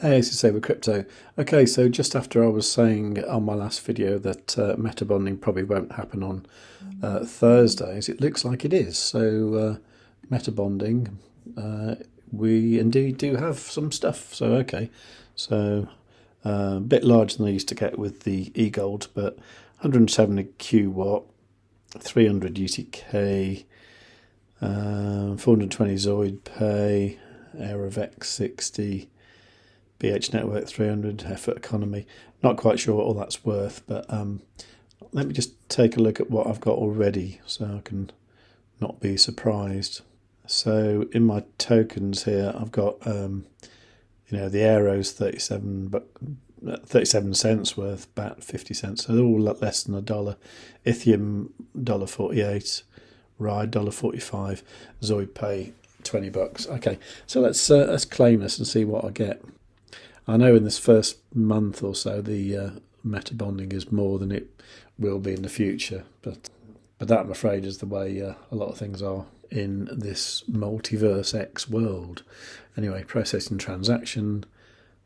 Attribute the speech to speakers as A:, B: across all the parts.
A: Hey, this is savewith.crypto. Okay, so just after I was saying on my last video that Metabonding probably won't happen on Thursdays, it looks like it is. So Metabonding, we indeed do have some stuff. So okay, so a bit larger than I used to get with the eGold, but 170 QWatt, 300 UTK, 420 ZoidPay, Aerovex 60. BH Network 300, Effort Economy. Not quite sure what all that's worth, but let me just take a look at what I've got already so I can not be surprised. So in my tokens here, I've got the Aero's 37 cents worth, BAT 50 cents, so they're all less than $1. Ethereum $1.48, Ride $1.45, ZoidPay $20. Okay, so let's claim this and see what I get. I know in this first month or so the Metabonding is more than it will be in the future, but that I'm afraid is the way a lot of things are in this multiverse X world. Anyway, processing transaction,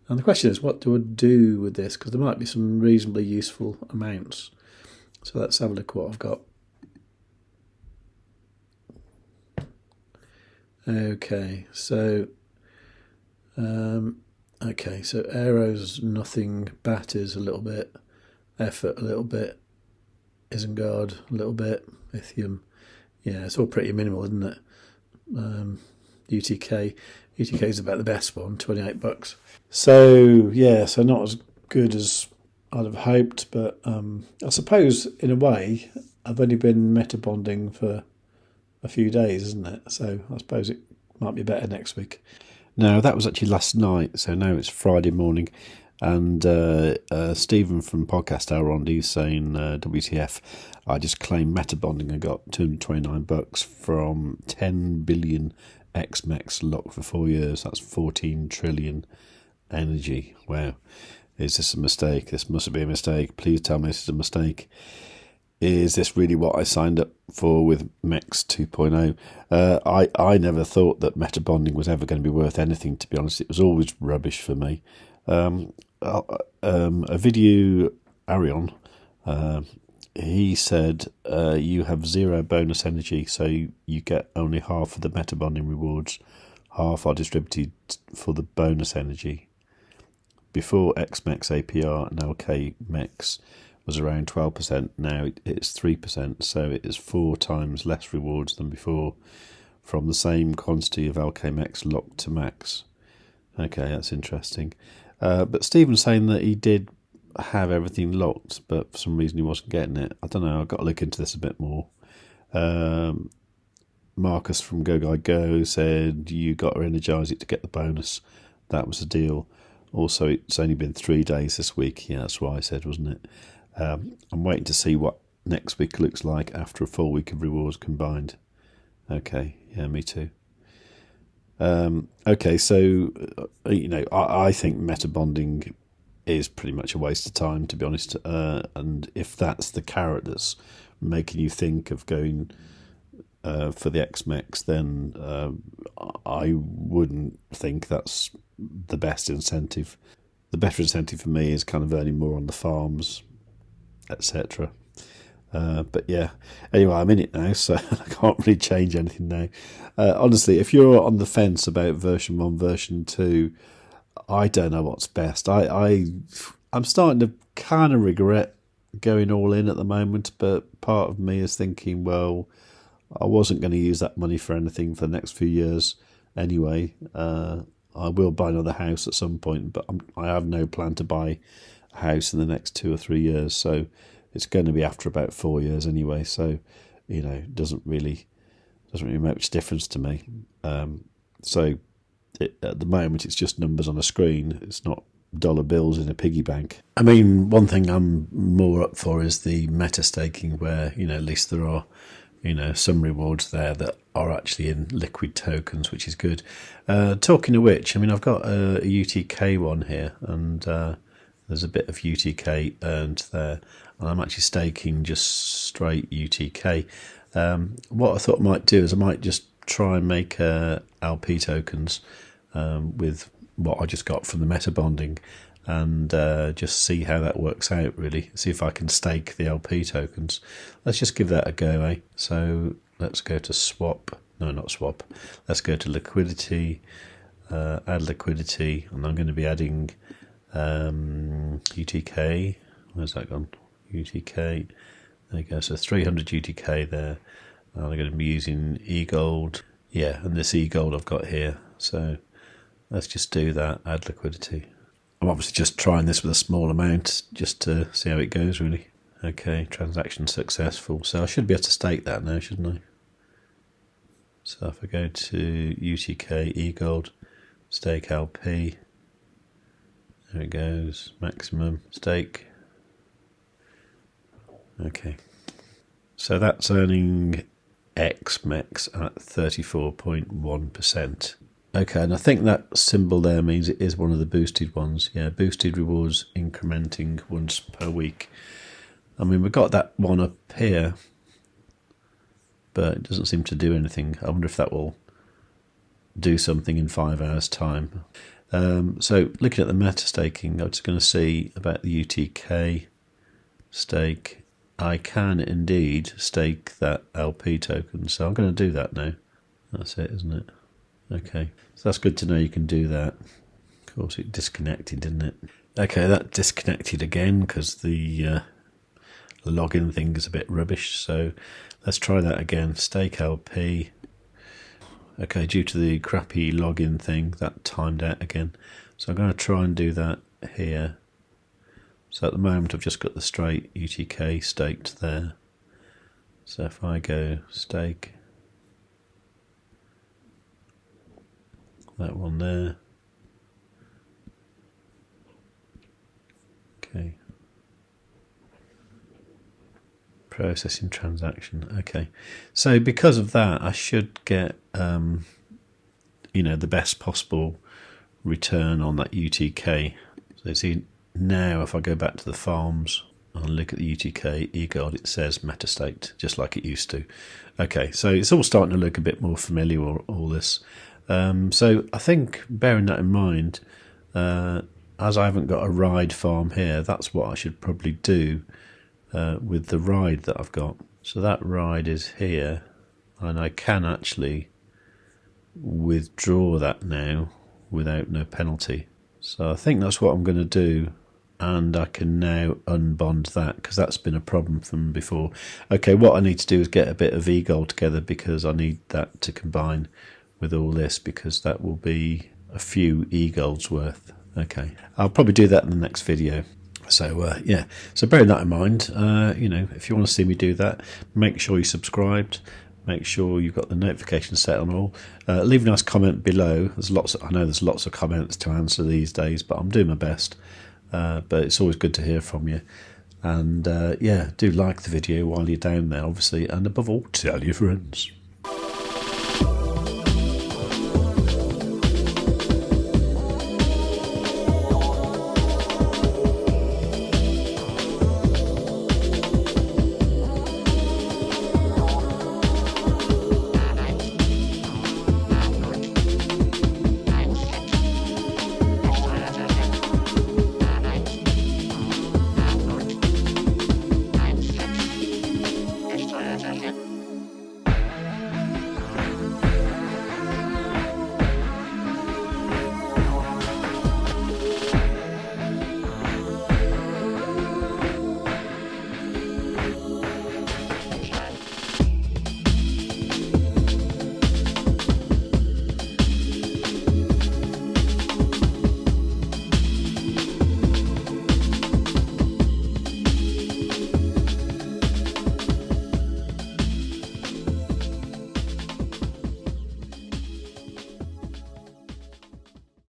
A: and the question is, what do I do with this? Because there might be some reasonably useful amounts. So let's have a look at what I've got. Okay, so Aero's nothing, BAT is a little bit, Effort a little bit, Isengard a little bit, Ethereum, yeah, it's all pretty minimal, isn't it? UTK is about the best one, $28. So yeah, so not as good as I'd have hoped, but I suppose in a way I've only been Metabonding for a few days, isn't it? So I suppose it might be better next week. No, that was actually last night, so now it's Friday morning, and Stephen from Podcast Hour on he's saying, WTF, I just claimed Metabonding and got $229 from 10 billion XMEX locked for 4 years. That's 14 trillion energy. Wow. Is this a mistake? This must be a mistake. Please tell me this is a mistake. Is this really what I signed up for with MEX 2.0? I never thought that Metabonding was ever going to be worth anything, to be honest. It was always rubbish for me. A video, Arion, he said you have zero bonus energy, so you get only half of the Metabonding rewards. Half are distributed for the bonus energy. Before XMEX APR and LKMEX was around 12%, now it's 3%, so it is 4 times less rewards than before from the same quantity of LKMEX locked to max. Okay, that's interesting. But Stephen's saying that he did have everything locked, but for some reason he wasn't getting it. I don't know, I've got to look into this a bit more. Marcus from GoGuiGo said you got to energise it to get the bonus. That was the deal. Also, it's only been 3 days this week. Yeah, that's what I said, wasn't it? I'm waiting to see what next week looks like after a full week of rewards combined. Okay, yeah, me too. Okay, so, I think Metabonding is pretty much a waste of time, to be honest. And if that's the carrot that's making you think of going for the XMEX, then I wouldn't think that's the best incentive. The better incentive for me is kind of earning more on the farms, etc. But yeah, anyway, I'm in it now, so I can't really change anything now. Honestly, if you're on the fence about version 1, version 2, I don't know what's best. I'm starting to kind of regret going all in at the moment, but part of me is thinking, well, I wasn't going to use that money for anything for the next few years anyway. I will buy another house at some point, but I have no plan to buy a house in the next 2 or 3 years, so it's going to be after about 4 years anyway, so it doesn't really make much difference to me. So at the moment it's just numbers on a screen. It's not dollar bills in a piggy bank. I mean, one thing I'm more up for is the meta staking, where at least there are some rewards there that are actually in liquid tokens, which is good. Talking of which, I mean, I've got a UTK one here, and there's a bit of UTK earned there, and I'm actually staking just straight UTK. What I thought I might do is I might just try and make LP tokens with what I just got from the Metabonding, and just see how that works out, really. See if I can stake the LP tokens. Let's just give that a go, eh? So let's go to swap. No, not swap. Let's go to liquidity, add liquidity, and I'm going to be adding UTK. Where's that gone? UTK. There you go. So 300 UTK there. And I'm going to be using eGold. Yeah, and this eGold I've got here. So let's just do that, add liquidity. I'm obviously just trying this with a small amount just to see how it goes, really. Okay, transaction successful. So I should be able to stake that now, shouldn't I? So if I go to UTK, eGold, stake LP, there it goes, maximum stake. Okay, so that's earning xMex at 34.1%. Okay, and I think that symbol there means it is one of the boosted ones. Yeah, boosted rewards incrementing once per week. I mean, we've got that one up here, but it doesn't seem to do anything. I wonder if that will do something in 5 hours' time. So looking at the meta staking, I'm just going to see about the UTK stake. I can indeed stake that LP token, so I'm going to do that now. That's it, isn't it? Okay, so that's good to know you can do that. Of course, it disconnected, didn't it? Okay, that disconnected again because the login thing is a bit rubbish. So let's try that again. Stake LP. Okay, due to the crappy login thing, that timed out again. So I'm going to try and do that here. So at the moment, I've just got the straight UTK staked there. So if I go stake that one there. Okay. Processing transaction. Okay. So because of that, I should get, the best possible return on that UTK. So you see now, if I go back to the farms and look at the UTK eGold, it says metastaked, just like it used to. Okay. So it's all starting to look a bit more familiar, all this. So I think, bearing that in mind, as I haven't got a ride farm here, that's what I should probably do with the ride that I've got. So that ride is here, and I can actually withdraw that now without no penalty. So I think that's what I'm going to do, and I can now unbond that because that's been a problem from before. Okay, what I need to do is get a bit of eGold together because I need that to combine with all this, because that will be a few eGolds worth. Okay, I'll probably do that in the next video. So yeah, so bearing that in mind, if you want to see me do that, make sure you subscribed, make sure you've got the notifications set on all. Leave a nice comment below. I know there's lots of comments to answer these days, but I'm doing my best. But it's always good to hear from you. And yeah, do like the video while you're down there, obviously, and above all, tell your friends.